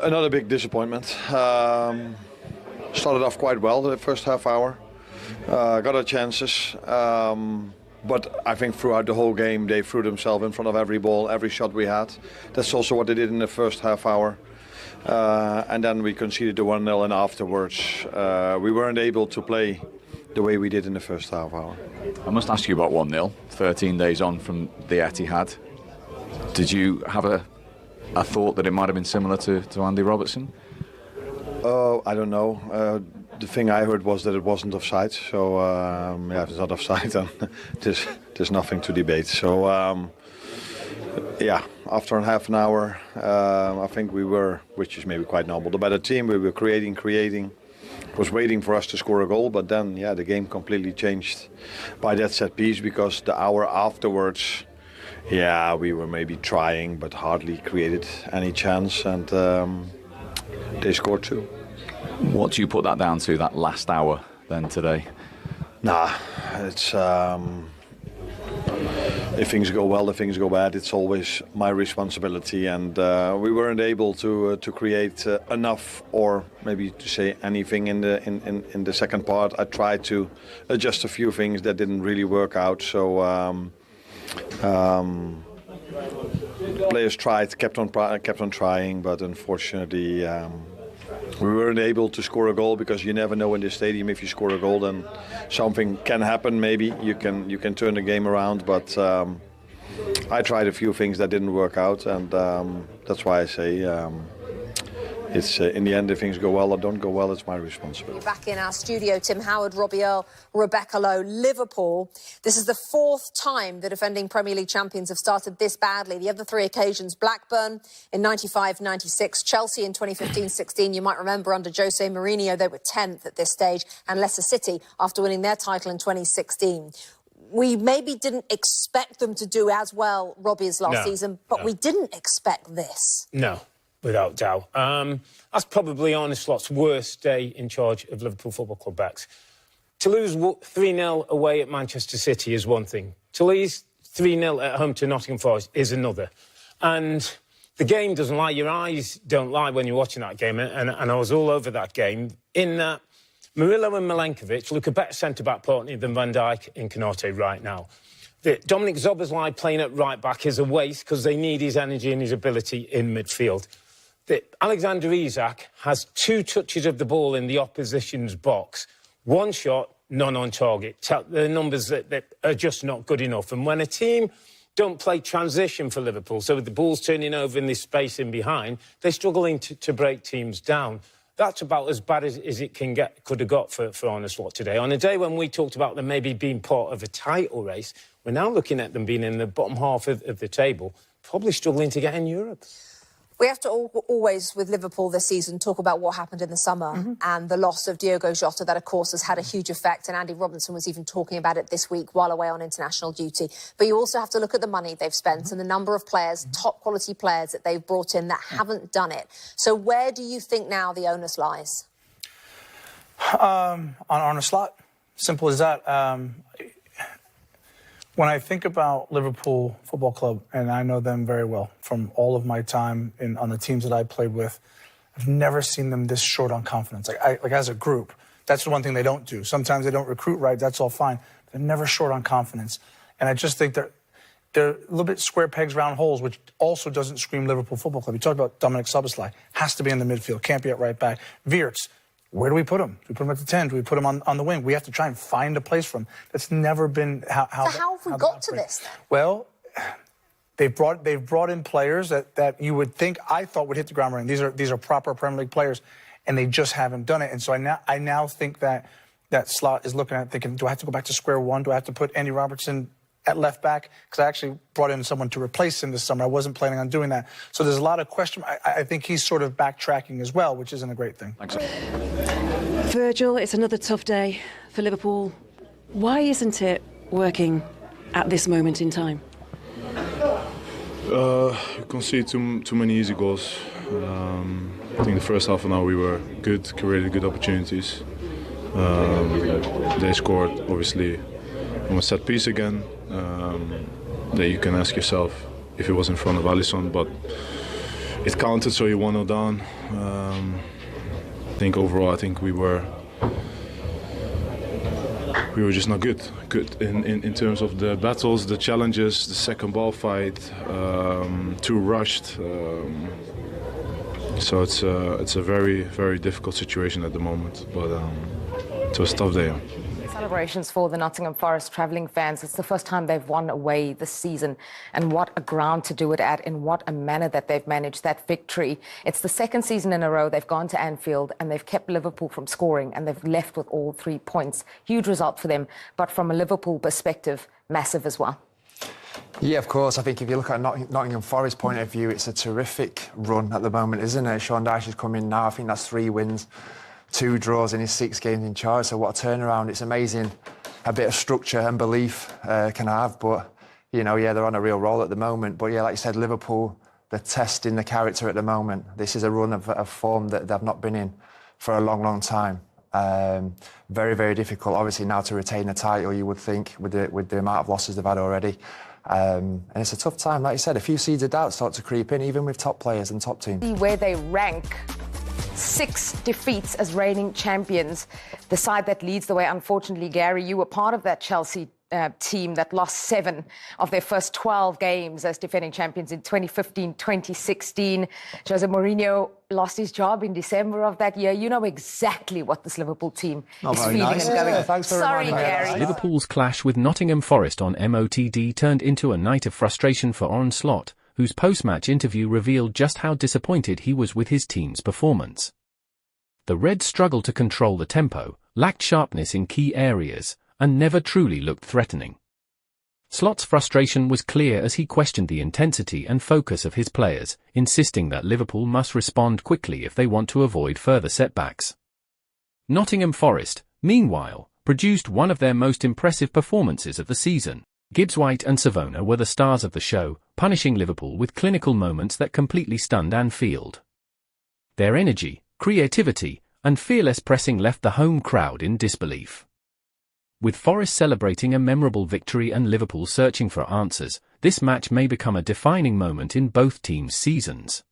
Another big disappointment. Started off quite well the first half hour. Got our chances. But I think throughout the whole game they threw themselves in front of every ball, every shot we had. That's also what they did in the first half hour. And then we conceded the 1-0 and afterwards we weren't able to play the way we did in the first half hour. I must ask you about 1-0, 13 days on from the Etihad. Did you have a thought that it might have been similar to Andy Robertson? Oh, I don't know. The thing I heard was that it wasn't offside. So yeah, if it's not offside, then there's nothing to debate. So yeah, after half an hour, I think we were, which is maybe quite normal, the better team. We were creating. Was waiting for us to score a goal, but then yeah, the game completely changed by that set piece, because the hour afterwards, yeah, we were maybe trying but hardly created any chance, and they scored two. What do you put that down to, that last hour then today? Nah, it's if things go well, if things go bad, it's always my responsibility, and we weren't able to create enough, or maybe to say anything in the second part. I tried to adjust a few things that didn't really work out. So players tried, kept on trying, but unfortunately we weren't able to score a goal, because you never know in this stadium, if you score a goal then something can happen. Maybe you can turn the game around, but I tried a few things that didn't work out, and that's why I say it's in the end, if things go well or don't go well, it's my responsibility. Back in our studio, Tim Howard, Robbie Earle, Rebecca Lowe, Liverpool. This is the fourth time the defending Premier League champions have started this badly. The other three occasions, Blackburn in 95-96, Chelsea in 2015-16. You might remember under Jose Mourinho, they were 10th at this stage, and Leicester City after winning their title in 2016. We maybe didn't expect them to do as well, Robbie, as last season, but we didn't expect this. No. Without doubt. That's probably Arne Slot's worst day in charge of Liverpool Football Club backs. To lose 3-0 away at Manchester City is one thing. To lose 3-0 at home to Nottingham Forest is another. And the game doesn't lie. Your eyes don't lie when you're watching that game. And I was all over that game. In that, Murillo and Milenkovic look a better centre-back partner than Van Dijk and Konate right now. Dominic Szoboszlai playing at right-back is a waste, because they need his energy and his ability in midfield. Alexander Isak has 2 touches of the ball in the opposition's box. 1 shot, none on target. The numbers that are just not good enough. And when a team don't play transition for Liverpool, so with the ball's turning over in this space in behind, they're struggling to break teams down. That's about as bad as it could have got for Arne Slot today. On a day when we talked about them maybe being part of a title race, we're now looking at them being in the bottom half of the table, probably struggling to get in Europe. We have to always, with Liverpool this season, talk about what happened in the summer and the loss of Diogo Jota. That, of course, has had a huge effect. And Andy Robertson was even talking about it this week while away on international duty. But you also have to look at the money they've spent and the number of players, top-quality players that they've brought in that haven't done it. So where do you think now the onus lies? On Arne Slot. Simple as that. When I think about Liverpool Football Club, and I know them very well from all of my time on the teams that I played with, I've never seen them this short on confidence. Like as a group, that's the one thing they don't do. Sometimes they don't recruit right, that's all fine. They're never short on confidence. And I just think they're a little bit square pegs, round holes, which also doesn't scream Liverpool Football Club. You talked about Dominic Szoboszlai, has to be in the midfield, can't be at right back. Wirtz, where do we put him? Do we put him at the 10? Do we put him on the wing? We have to try and find a place for him. That's never been how have we got to this then? Well, they've brought in players that you would think, I thought, would hit the ground running. These are proper Premier League players, and they just haven't done it. And so I now think that Slot is looking at thinking, do I have to go back to square one? Do I have to put Andy Robertson at left back? Because I actually brought in someone to replace him this summer. I wasn't planning on doing that. So there's a lot of question. I think he's sort of backtracking as well, which isn't a great thing. Thanks. Virgil, it's another tough day for Liverpool. Why isn't it working at this moment in time? We conceded too many easy goals. I think the first half an hour we were good, created good opportunities. They scored, obviously, from a set piece again. That you can ask yourself if it was in front of Alisson, but it counted, so you 1-0 down. I think overall, we were just not good in terms of the battles, the challenges, the second ball fight, too rushed. So it's a very, very difficult situation at the moment, but it was a tough day. Celebrations for the Nottingham Forest travelling fans. It's the first time they've won away this season, and what a ground to do it at, in what a manner that they've managed that victory. It's the second season in a row they've gone to Anfield and they've kept Liverpool from scoring, and they've left with all 3 points. Huge result for them, but from a Liverpool perspective, massive as well. Yeah, of course. I think if you look at Nottingham Forest point of view, it's a terrific run at the moment, isn't it? Sean Dyche has come in now. I think that's 3 wins, 2 draws in his 6 games in charge. So what a turnaround. It's amazing a bit of structure and belief can have. But, you know, yeah, they're on a real roll at the moment. But, yeah, like you said, Liverpool, they're testing the character at the moment. This is a run of form that they've not been in for a long, long time. Very, very difficult, obviously, now to retain a title, you would think, with the amount of losses they've had already. And it's a tough time. Like you said, a few seeds of doubt start to creep in, even with top players and top teams. Where they rank 6 defeats as reigning champions. The side that leads the way, unfortunately, Gary, you were part of that Chelsea team that lost 7 of their first 12 games as defending champions in 2015, 2016. Jose Mourinho lost his job in December of that year. You know exactly what this Liverpool team is feeling and going. Yeah, thanks for Sorry, Gary. Liverpool's clash with Nottingham Forest on MOTD turned into a night of frustration for Arne Slot, whose post-match interview revealed just how disappointed he was with his team's performance. The Reds struggled to control the tempo, lacked sharpness in key areas, and never truly looked threatening. Slot's frustration was clear as he questioned the intensity and focus of his players, insisting that Liverpool must respond quickly if they want to avoid further setbacks. Nottingham Forest, meanwhile, produced one of their most impressive performances of the season. Gibbs-White and Savona were the stars of the show, punishing Liverpool with clinical moments that completely stunned Anfield. Their energy, creativity, and fearless pressing left the home crowd in disbelief. With Forest celebrating a memorable victory and Liverpool searching for answers, this match may become a defining moment in both teams' seasons.